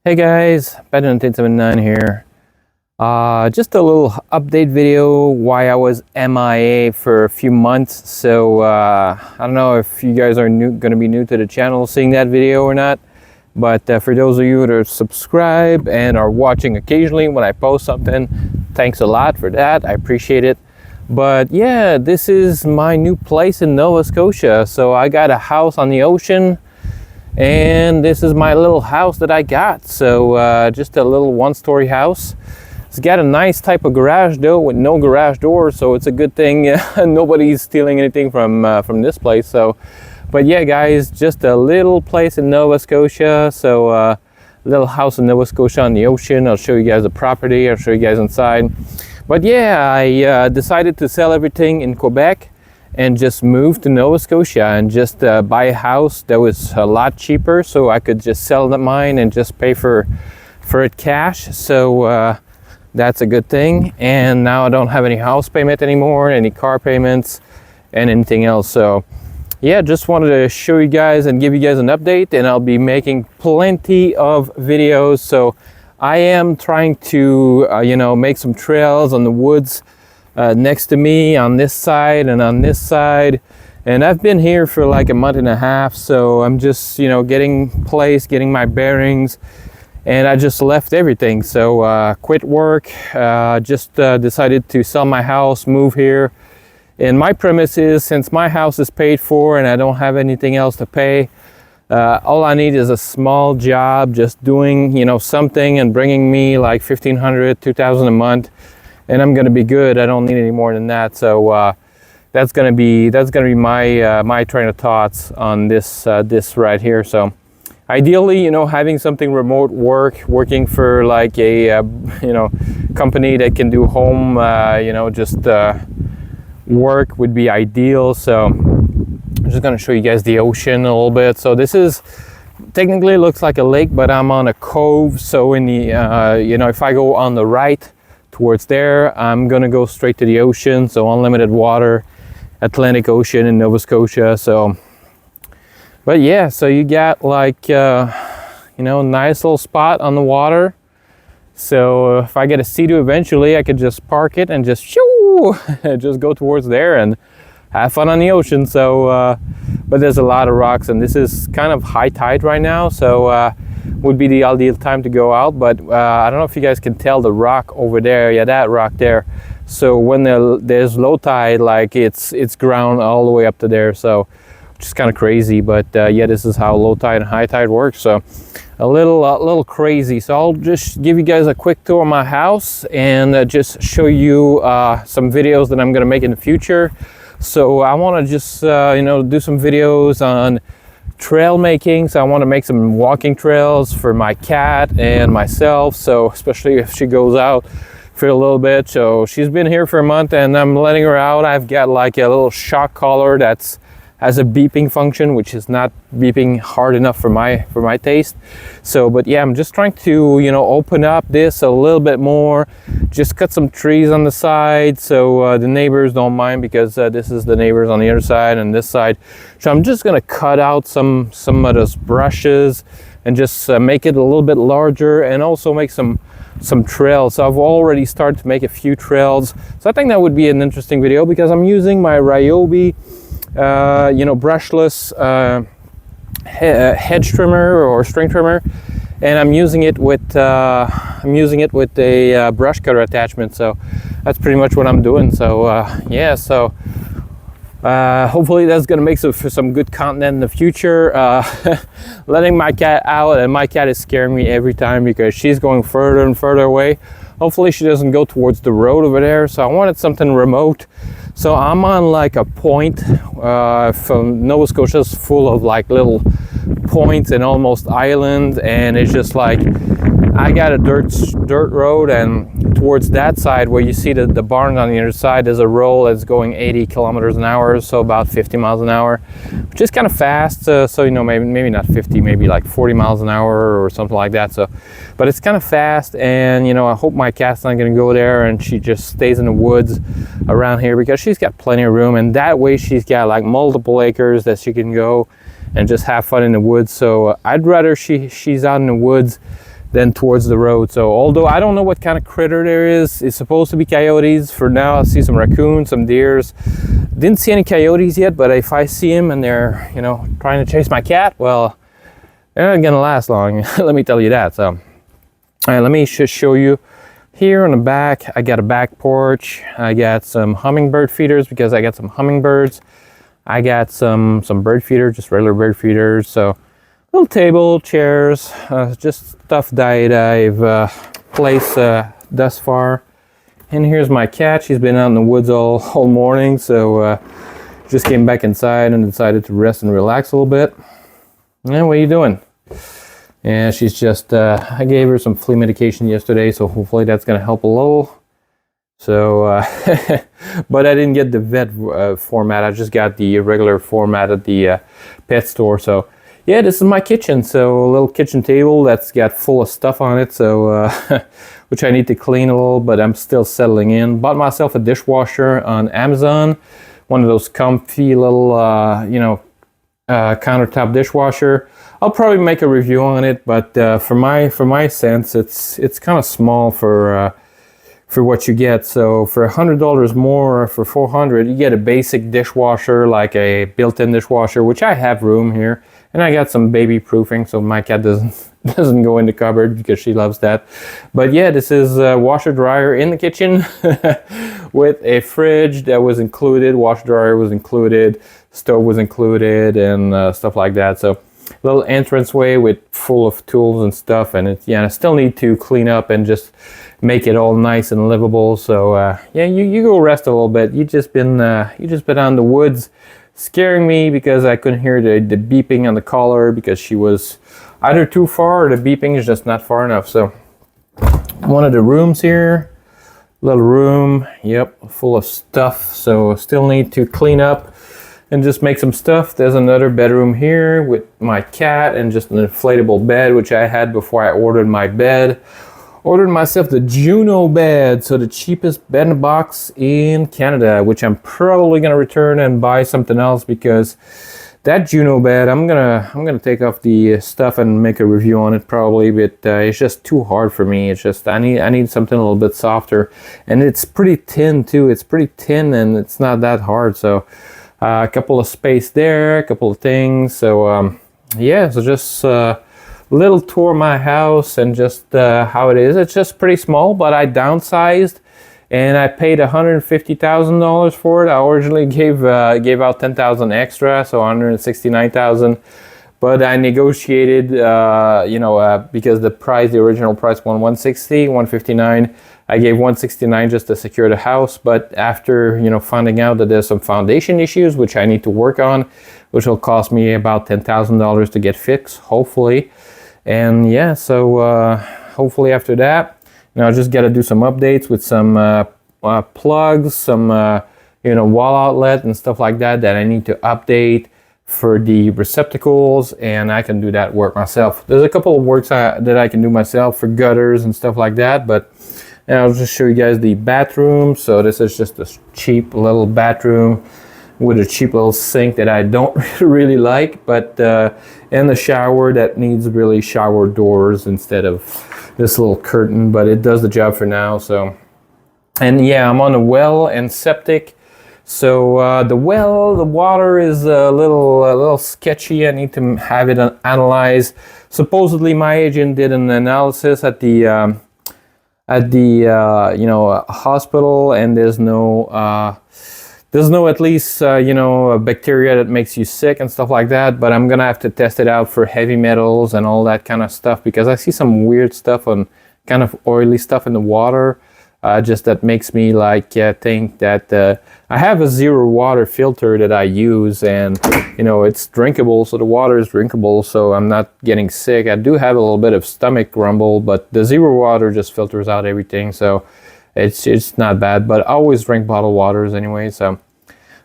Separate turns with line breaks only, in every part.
Hey guys, Better 79 here. Just a little update video why I was MIA for a few months. So I don't know if you guys are going to be new to the channel seeing that video or not. But for those of you that are subscribed and are watching occasionally when I post something, thanks a lot for that. I appreciate it. But yeah, this is my new place in Nova Scotia. So I got a house on the ocean. And this is my little house that I got. So just a little one-story house. It's got a nice type of garage though, with no garage door, so it's a good thing nobody's stealing anything from this place. So, but yeah, guys, just a little place in Nova Scotia. So little house in Nova Scotia on the ocean. I'll show you guys the property. I'll show you guys inside. But yeah, I decided to sell everything in Quebec and just move to Nova Scotia and just buy a house that was a lot cheaper, so I could just sell mine and just pay for it cash. So that's a good thing. And now I don't have any house payment anymore, any car payments and anything else. So yeah, just wanted to show you guys and give you guys an update, and I'll be making plenty of videos. So I am trying to make some trails on the woods next to me on this side and on this side, and I've been here for like a month and a half. So I'm just getting getting my bearings, and I just left everything. So quit work, just decided to sell my house, move here. And my premise is, since my house is paid for and I don't have anything else to pay, all I need is a small job, just doing something and bringing me like $1,500, $2,000 a month, and I'm gonna be good. I don't need any more than that. So that's gonna be my my train of thoughts on this right here. So ideally, having something remote working for like a company that can do home work would be ideal. So I'm just gonna show you guys the ocean a little bit. So this is technically looks like a lake, but I'm on a cove. So in the if I go on the right towards there, I'm gonna go straight to the ocean. So unlimited water, Atlantic Ocean in Nova Scotia. So, but yeah, so you got like nice little spot on the water. So if I get a Sea-Doo eventually, I could just park it and just just go towards there and have fun on the ocean. So but there's a lot of rocks, and this is kind of high tide right now, so would be the ideal time to go out. But I don't know if you guys can tell the rock over there. Yeah, that rock there. So when there's low tide, like it's ground all the way up to there, so which is kind of crazy. But yeah, this is how low tide and high tide works. So a little crazy. So I'll just give you guys a quick tour of my house and just show you some videos that I'm gonna make in the future. So I want to just do some videos on trail making. So I want to make some walking trails for my cat and myself, so especially if she goes out for a little bit. So she's been here for a month and I'm letting her out. I've got like a little shock collar that's has a beeping function, which is not beeping hard enough for my taste. So but yeah, I'm just trying to open up this a little bit more, just cut some trees on the side so the neighbors don't mind, because this is the neighbors on the other side and this side. So I'm just gonna cut out some of those brushes and just make it a little bit larger, and also make some trails. So I've already started to make a few trails, so I think that would be an interesting video, because I'm using my Ryobi brushless hedge trimmer or string trimmer, and I'm using it with a brush cutter attachment. So that's pretty much what I'm doing. So yeah, so hopefully that's gonna make for some good content in the future. Letting my cat out, and my cat is scaring me every time because she's going further and further away. Hopefully she doesn't go towards the road over there. So I wanted something remote. So I'm on like a point. From Nova Scotia is full of like little points and almost islands, and it's just like I got a dirt road, and towards that side where you see the barn on the other side, there's a roll that's going 80 kilometers an hour, so about 50 miles an hour, which is kind of fast. So maybe not 50, maybe like 40 miles an hour or something like that. So but it's kind of fast, and I hope my cat's not going to go there, and she just stays in the woods around here, because she's got plenty of room, and that way she's got like multiple acres that she can go and just have fun in the woods. So I'd rather she's out in the woods than towards the road. So although I don't know what kind of critter there is, it's supposed to be coyotes. For now I see some raccoons, some deers. Didn't see any coyotes yet, but if I see them and they're, you know, trying to chase my cat, well, they're not gonna last long. Let me tell you that. So all right, let me just show you here on the back. I got a back porch. I got some hummingbird feeders because I got some hummingbirds. I got some bird feeder, just regular bird feeders. So little table, chairs, just stuff that I've placed thus far. And here's my cat. She's been out in the woods all morning, so just came back inside and decided to rest and relax a little bit. And what are you doing? And she's just, I gave her some flea medication yesterday, so hopefully that's gonna help a little. So, but I didn't get the vet format. I just got the regular format at the pet store. So yeah, this is my kitchen. So a little kitchen table that's got full of stuff on it. So, which I need to clean a little, but I'm still settling in. Bought myself a dishwasher on Amazon. One of those comfy little, you know, countertop dishwasher. I'll probably make a review on it, but for my sense, it's kind of small for what you get. So for $100 more, for $400, you get a basic dishwasher, like a built-in dishwasher, which I have room here, and I got some baby proofing so my cat doesn't go in the cupboard because she loves that. But yeah, this is a washer dryer in the kitchen with a fridge that was included, washer dryer was included, stove was included, and stuff like that. So little entranceway with full of tools and stuff, and I still need to clean up and just make it all nice and livable. So yeah, you go rest a little bit. You just been out in the woods scaring me because I couldn't hear the beeping on the collar because she was either too far or the beeping is just not far enough. So one of the rooms here, little room, yep, full of stuff. So still need to clean up and just make some stuff. There's another bedroom here with my cat and just an inflatable bed, which I had before I ordered my bed. Ordered myself the Juno bed, so the cheapest bed in a box in Canada, which I'm probably gonna return and buy something else because that Juno bed, I'm gonna take off the stuff and make a review on it probably, but it's just too hard for me. It's just I need something a little bit softer, and it's pretty thin too. It's pretty thin and it's not that hard. So a couple of space there, a couple of things. So yeah, so just little tour of my house and just how it is. It's just pretty small, but I downsized and I paid $150,000 for it. I originally gave out $10,000 extra, so $169,000. But I negotiated, because the original price was $159. I gave $169 just to secure the house. But after finding out that there's some foundation issues which I need to work on, which will cost me about $10,000 to get fixed, hopefully. And yeah, so hopefully after that, I just got to do some updates with some plugs, some wall outlet and stuff like that I need to update for the receptacles, and I can do that work myself. There's a couple of works that I can do myself for gutters and stuff like that, but I'll just show you guys the bathroom. So this is just a cheap little bathroom with a cheap little sink that I don't really like, but and the shower that needs really shower doors instead of this little curtain, but it does the job for now. So, and yeah, I'm on a well and septic. So the water is a little sketchy. I need to have it analyzed. Supposedly my agent did an analysis at the hospital, and there's no at least a bacteria that makes you sick and stuff like that, but I'm gonna have to test it out for heavy metals and all that kind of stuff, because I see some weird stuff on kind of oily stuff in the water, just that makes me think that I have a zero water filter that I use, and it's drinkable, so the water is drinkable, so I'm not getting sick. I do have a little bit of stomach grumble, but the zero water just filters out everything, so it's not bad. But I always drink bottled waters anyway. So,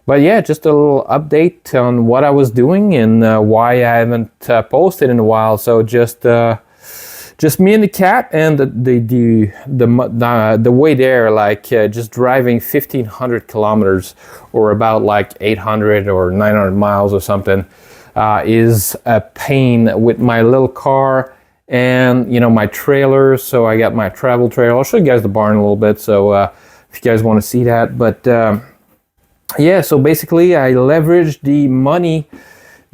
but yeah, just a little update on what I was doing and why I haven't posted in a while. So just me and the cat, and the way there, just driving 1,500 kilometers or about 800 or 900 miles or something, is a pain with my little car and you know, my trailer. So I got my travel trailer. I'll show you guys the barn a little bit, so if you guys want to see that. But yeah, so basically I leveraged the money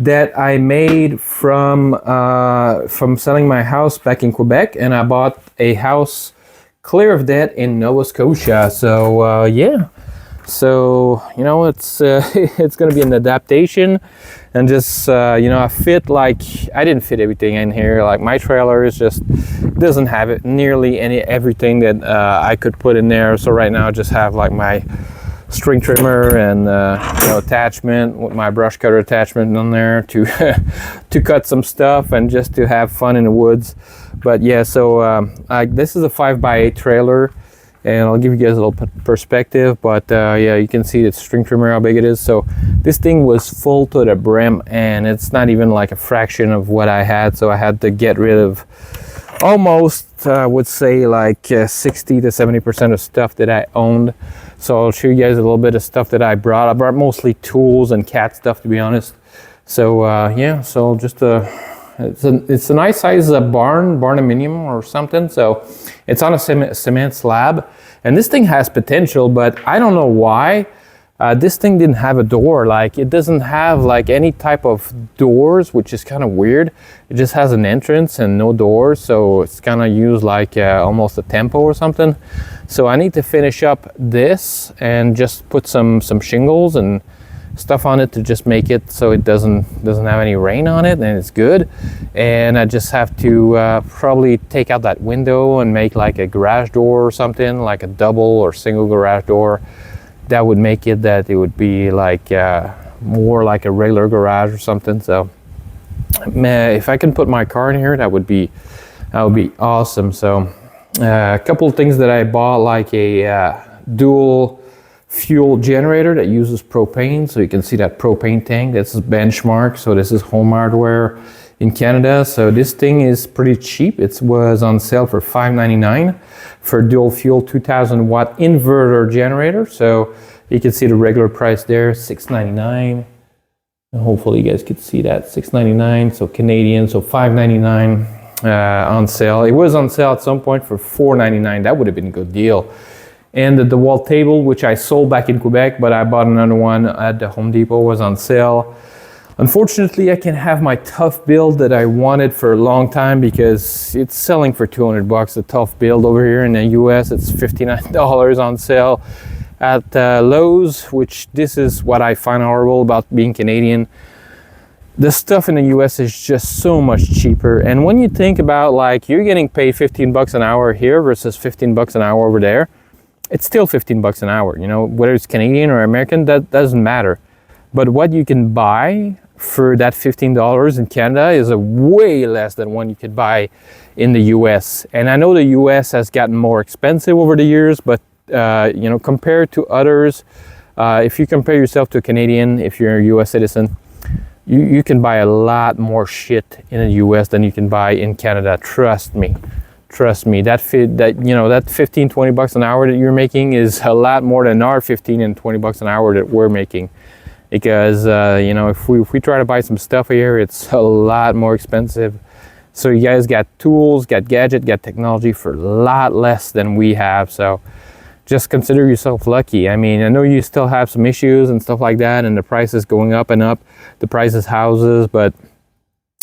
that I made from selling my house back in Quebec, and I bought a house clear of debt in Nova Scotia. So yeah, so you know, it's it's gonna be an adaptation, and just you know, I didn't fit everything in here. Like my trailer is just doesn't have it nearly everything that I could put in there. So right now I just have like my string trimmer and you know, attachment with my brush cutter attachment on there to to cut some stuff and just to have fun in the woods. But yeah, so this is a 5x8 trailer, and I'll give you guys a little perspective. But yeah, you can see the string trimmer, how big it is. So this thing was full to the brim, and it's not even like a fraction of what I had. So I had to get rid of almost I would say like 60 to 70% of stuff that I owned. So I'll show you guys a little bit of stuff that I brought. I brought mostly tools and cat stuff, to be honest. So yeah, so just it's a nice size barnuminium or something. So it's on a cement slab, and this thing has potential, but I don't know why. This thing didn't have a door. Like, it doesn't have like any type of doors, which is kind of weird. It just has an entrance and no doors, so it's kind of used like almost a tempo or something. So I need to finish up this and just put some shingles and stuff on it to just make it so it doesn't have any rain on it, and it's good. And I just have to probably take out that window and make like a garage door or something, like a double or single garage door. That would make it that it would be like more like a regular garage or something. So if I can put my car in here, that would be awesome. So a couple of things that I bought, like a dual fuel generator that uses propane. So you can see that propane tank. This is Benchmark. So this is home hardware in Canada. So this thing is pretty cheap. It was on sale for $5.99 for dual fuel 2000 watt inverter generator. So you can see the regular price there, $6.99. And hopefully you guys could see that, $6.99. So Canadian, so $5.99 on sale. It was on sale at some point for $4.99. That would have been a good deal. And the DeWalt table, which I sold back in Quebec, but I bought another one at the Home Depot, was on sale. Unfortunately, I can't have my Tough build that I wanted for a long time because it's selling for $200. The Tough build over here in the US, it's $59 on sale at Lowe's, which this is what I find horrible about being Canadian. The stuff in the US is just so much cheaper. And when you think about, like, you're getting paid $15 an hour here versus $15 an hour over there, it's still $15 an hour, you know, whether it's Canadian or American, that doesn't matter. But what you can buy for that $15 in Canada is a way less than one you could buy in the US. And I know the US has gotten more expensive over the years, but you know, compared to others, if you compare yourself to a Canadian, if you're a US citizen, you can buy a lot more shit in the US than you can buy in Canada. Trust me. That you know, that 15, 20 bucks an hour that you're making is a lot more than our 15 and 20 bucks an hour that we're making. Because you know, if we try to buy some stuff here, it's a lot more expensive. So you guys got tools, got gadget, got technology for a lot less than we have. So just consider yourself lucky. I mean, I know you still have some issues and stuff like that, and the price is going up and up, the prices houses, but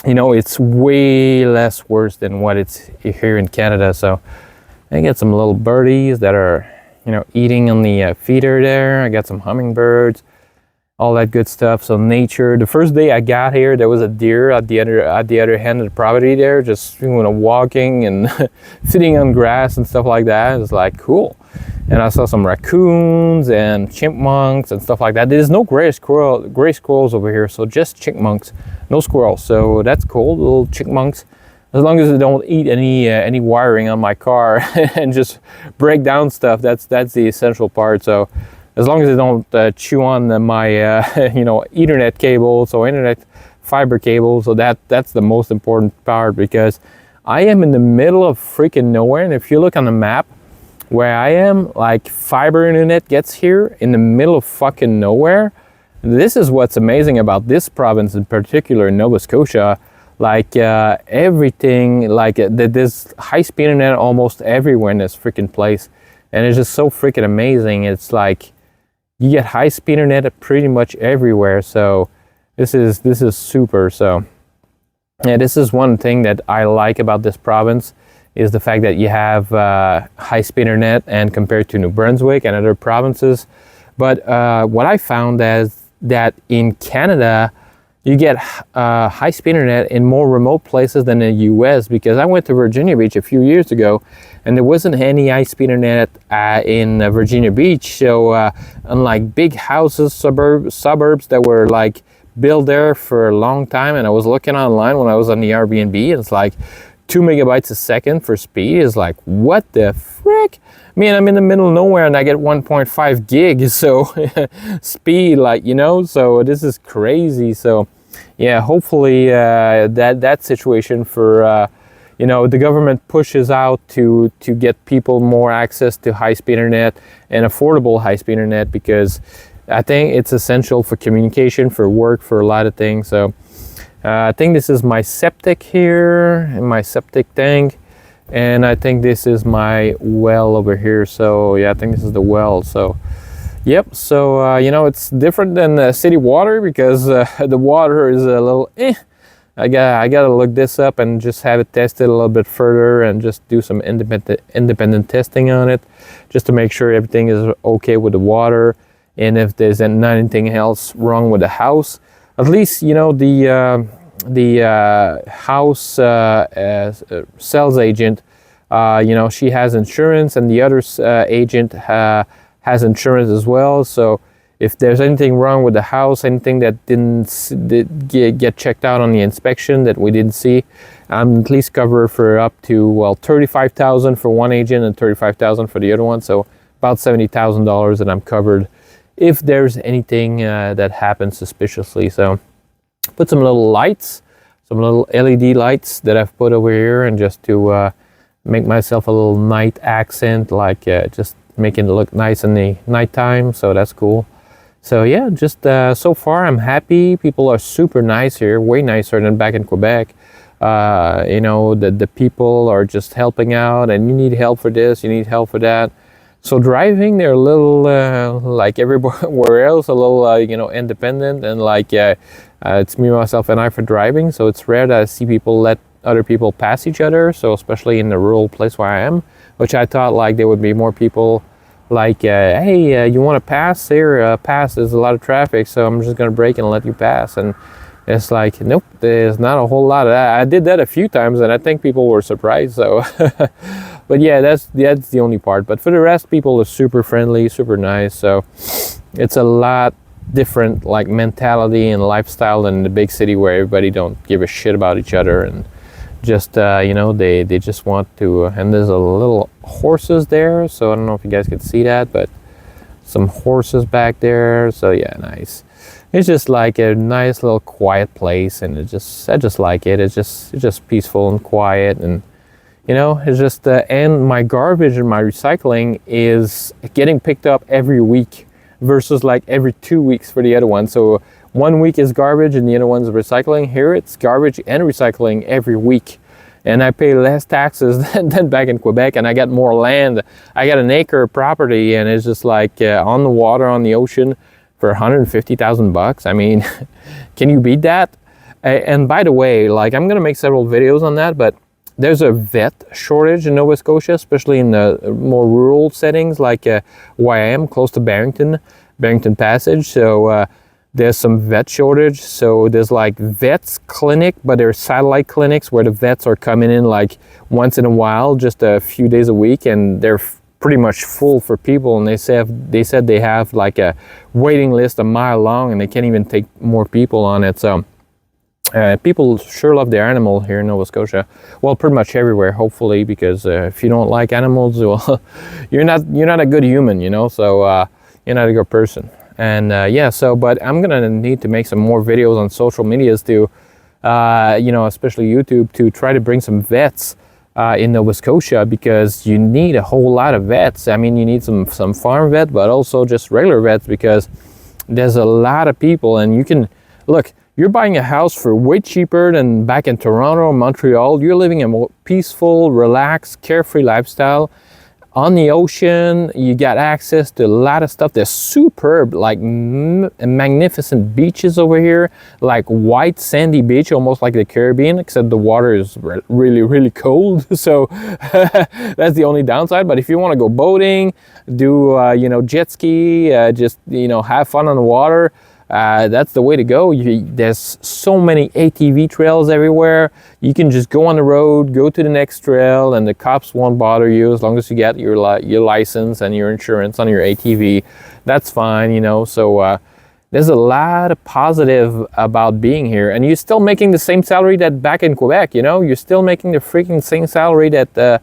you know, it's way less worse than what it's here in Canada. So I got some little birdies that are, you know, eating on the feeder there. I got some hummingbirds, all that good stuff. So nature. The first day I got here, there was a deer at the other end of the property there, just, you know, walking and sitting on grass and stuff like that. It was like cool. And I saw some raccoons and chipmunks and stuff like that. There's no gray squirrels over here, so just chipmunks, no squirrels. So that's cool, little chipmunks. As long as they don't eat any wiring on my car and just break down stuff, that's the essential part. So as long as they don't chew on my you know, Ethernet cables or internet fiber cables, so that's the most important part, because I am in the middle of freaking nowhere. And if you look on the map where I am, like, fiber internet gets here in the middle of fucking nowhere. This is what's amazing about this province in particular, Nova Scotia. Like everything, like there's high-speed internet almost everywhere in this freaking place, and it's just so freaking amazing. It's like you get high-speed internet pretty much everywhere, so this is super. So yeah, this is one thing that I like about this province, is the fact that you have high-speed internet, and compared to New Brunswick and other provinces. But what I found is that in Canada, you get high-speed internet in more remote places than in the US, because I went to Virginia Beach a few years ago and there wasn't any high-speed internet in Virginia Beach. So unlike big houses, suburbs that were like built there for a long time, and I was looking online when I was on the Airbnb, and it's like 2 megabytes a second for speed. Is like, what the frick? I mean, I'm in the middle of nowhere and I get 1.5 gig, so speed, like, you know, so this is crazy. So yeah, hopefully that situation for you know, the government pushes out to get people more access to high-speed internet and affordable high-speed internet, because I think it's essential for communication, for work, for a lot of things. So I think this is my septic here, and my septic tank, and I think this is my well over here. So yeah, I think this is the well. So yep. So you know, it's different than city water, because the water is a little I gotta look this up and just have it tested a little bit further, and just do some independent testing on it, just to make sure everything is okay with the water, and if there's not anything else wrong with the house. At least, you know, the house sales agent, you know, she has insurance, and the other agent has insurance as well. So if there's anything wrong with the house, anything that didn't get checked out on the inspection that we didn't see, I'm at least covered for up to, well, $35,000 for one agent and $35,000 for the other one. So about $70,000 that I'm covered if there's anything that happens suspiciously. So put some little lights, some little LED lights that I've put over here, and just to make myself a little night accent, like just making it look nice in the nighttime. So that's cool. So yeah, just so far I'm happy. People are super nice here, way nicer than back in Quebec. You know, the people are just helping out, and you need help for this, you need help for that. So driving, they're a little like everywhere else, a little you know, independent, and like it's me, myself, and I for driving. So it's rare that I see people let other people pass each other. So especially in the rural place where I am, which I thought like there would be more people like, hey, you want to pass here? Pass. There's a lot of traffic, so I'm just gonna brake and let you pass. And it's like, nope, there's not a whole lot of that. I did that a few times, and I think people were surprised. So, but yeah, that's the only part. But for the rest, people are super friendly, super nice. So it's a lot different like mentality and lifestyle than the big city, where everybody don't give a shit about each other, and just you know, they just want to. And there's a little horses there, so I don't know if you guys can see that, but some horses back there. So yeah, nice. It's just like a nice little quiet place, and I just like it. It's just peaceful and quiet, and you know, it's just and my garbage and my recycling is getting picked up every week versus like every 2 weeks for the other one. So 1 week is garbage and the other one's recycling. Here it's garbage and recycling every week, and I pay less taxes than back in Quebec, and I got more land. I got an acre property, and it's just like on the water, on the ocean, for $150,000. I mean, can you beat that? And by the way, like, I'm gonna make several videos on that, but there's a vet shortage in Nova Scotia, especially in the more rural settings, like where I am, close to Barrington Passage. So there's some vet shortage. So there's like vets clinic, but there's satellite clinics where the vets are coming in like once in a while, just a few days a week, and they're pretty much full for people. And they said they have like a waiting list a mile long, and they can't even take more people on it. So people sure love their animal here in Nova Scotia. Well, pretty much everywhere, hopefully, because if you don't like animals, well, you're not a good human, you know. So you're not a good person. And yeah, so but I'm gonna need to make some more videos on social medias to, you know, especially YouTube, to try to bring some vets in Nova Scotia, because you need a whole lot of vets. I mean, you need some farm vet, but also just regular vets, because there's a lot of people, and you can look. you're buying a house for way cheaper than back in Toronto or Montreal. You're living a more peaceful, relaxed, carefree lifestyle. On the ocean, you got access to a lot of stuff. There's superb, like magnificent beaches over here, like white sandy beach, almost like the Caribbean, except the water is really, really cold. So that's the only downside. But if you want to go boating, do jet ski, just have fun on the water, that's the way to go. There's so many ATV trails everywhere. You can just go on the road, go to the next trail, and the cops won't bother you as long as you get your license and your insurance on your ATV. That's fine, So there's a lot of positive about being here, and you're still making the same salary that back in Quebec. You're still making the freaking same salary that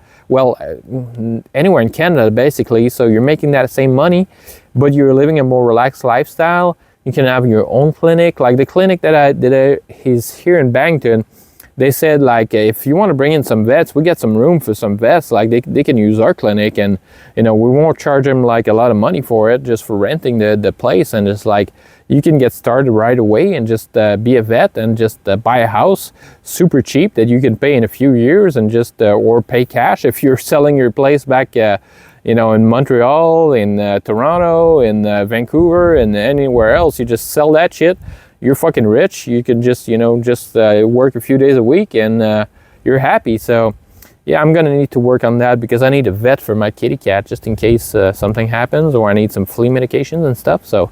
anywhere in Canada basically. So you're making that same money, but you're living a more relaxed lifestyle. You can have your own clinic. Like the clinic that is here in Bangton, they said, like, if you want to bring in some vets, we get some room for some vets. Like they can use our clinic, and we won't charge them like a lot of money for it, just for renting the place. And it's like you can get started right away and just be a vet and just buy a house super cheap that you can pay in a few years, and just or pay cash if you're selling your place back in Montreal, in Toronto, in Vancouver, and anywhere else. You just sell that shit. You're fucking rich. You can just, work a few days a week, and you're happy. So, yeah, I'm gonna need to work on that, because I need a vet for my kitty cat just in case something happens, or I need some flea medications and stuff. So,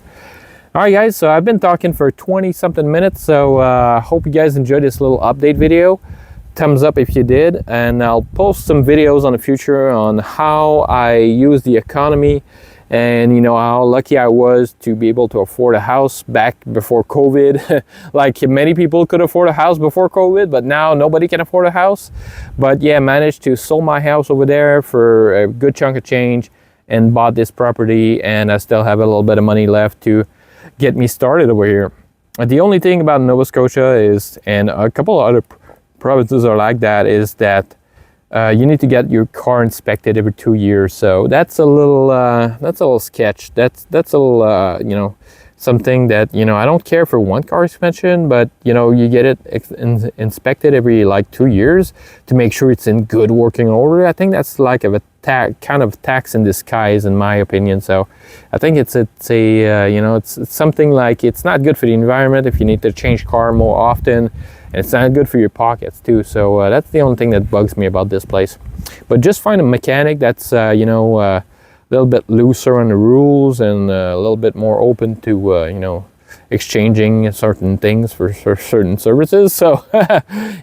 all right, guys. So I've been talking for 20-something minutes. So hope you guys enjoyed this little update video. Thumbs up if you did, and I'll post some videos on the future on how I use the economy, and how lucky I was to be able to afford a house back before COVID. Like many people could afford a house before COVID, but now nobody can afford a house. But yeah, managed to sell my house over there for a good chunk of change and bought this property, and I still have a little bit of money left to get me started over here. The only thing about Nova Scotia is, and a couple of other provinces are like that, is that you need to get your car inspected every 2 years. So that's a little sketch. That's a little something that I don't care for one car inspection, but you get it inspected every like 2 years to make sure it's in good working order. I think that's like a kind of tax in disguise, in my opinion. So I think it's something like, it's not good for the environment if you need to change car more often. And it's not good for your pockets too. So that's the only thing that bugs me about this place. But just find a mechanic that's a little bit looser on the rules, and a little bit more open to exchanging certain things for certain services. So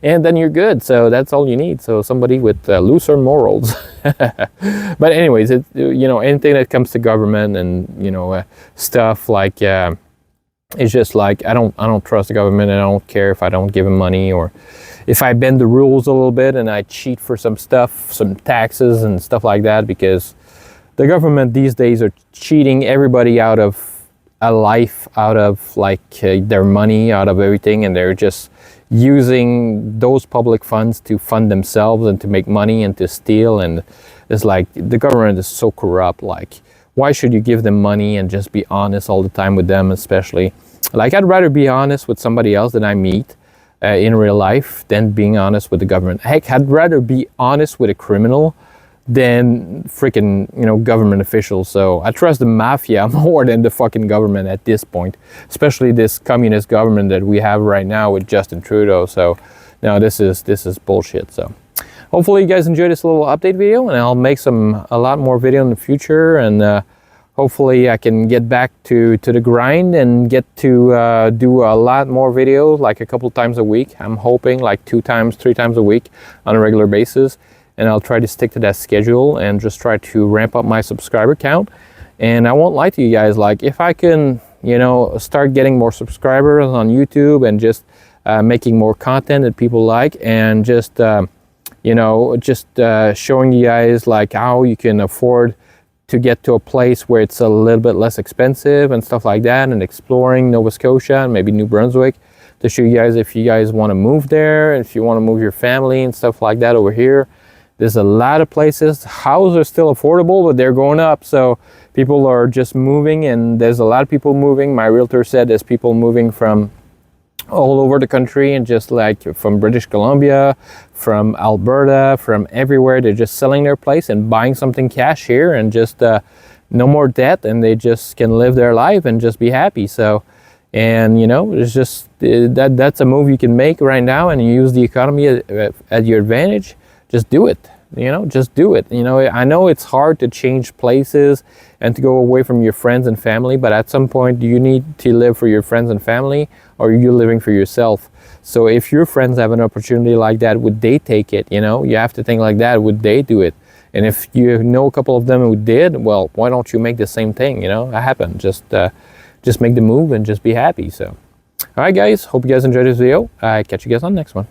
and then you're good. So that's all you need. So somebody with looser morals. But anyways, anything that comes to government and stuff like. It's just like I don't trust the government, and I don't care if I don't give them money, or if I bend the rules a little bit and I cheat for some stuff, some taxes and stuff like that, because the government these days are cheating everybody out of a life, out of their money, out of everything, and they're just using those public funds to fund themselves and to make money and to steal. And it's like the government is so corrupt. Like, why should you give them money and just be honest all the time with them, especially? Like, I'd rather be honest with somebody else that I meet in real life than being honest with the government. Heck, I'd rather be honest with a criminal than freaking, government officials. So I trust the mafia more than the fucking government at this point, especially this communist government that we have right now with Justin Trudeau. So no, this is bullshit. So hopefully you guys enjoyed this little update video, and I'll make a lot more video in the future, and hopefully I can get back to the grind and get to do a lot more videos, like a couple times a week. I'm hoping like 3 times a week on a regular basis, and I'll try to stick to that schedule and just try to ramp up my subscriber count. And I won't lie to you guys, like if I can, start getting more subscribers on YouTube and just making more content that people like, and just showing you guys like how you can afford to get to a place where it's a little bit less expensive and stuff like that, and exploring Nova Scotia and maybe New Brunswick, to show you guys if you guys want to move there, if you want to move your family and stuff like that over here. There's a lot of places. Houses are still affordable, but they're going up. So people are just moving, and there's a lot of people moving. My realtor said there's people moving from all over the country, and just like from British Columbia, from Alberta, from everywhere. They're just selling their place and buying something cash here, and just no more debt, and they just can live their life and just be happy. So, and you know, it's just that's a move you can make right now, and use the economy at your advantage. Just do it. You know, just do it. You know, I know it's hard to change places and to go away from your friends and family, but at some point, do you need to live for your friends and family, or are you living for yourself? So if your friends have an opportunity like that, would they take it? You know, you have to think like that. Would they do it? And if you know a couple of them who did, well, why don't you make the same thing? You know, that happened. Just make the move and just be happy. So, all right, guys. Hope you guys enjoyed this video. Catch you guys on the next one.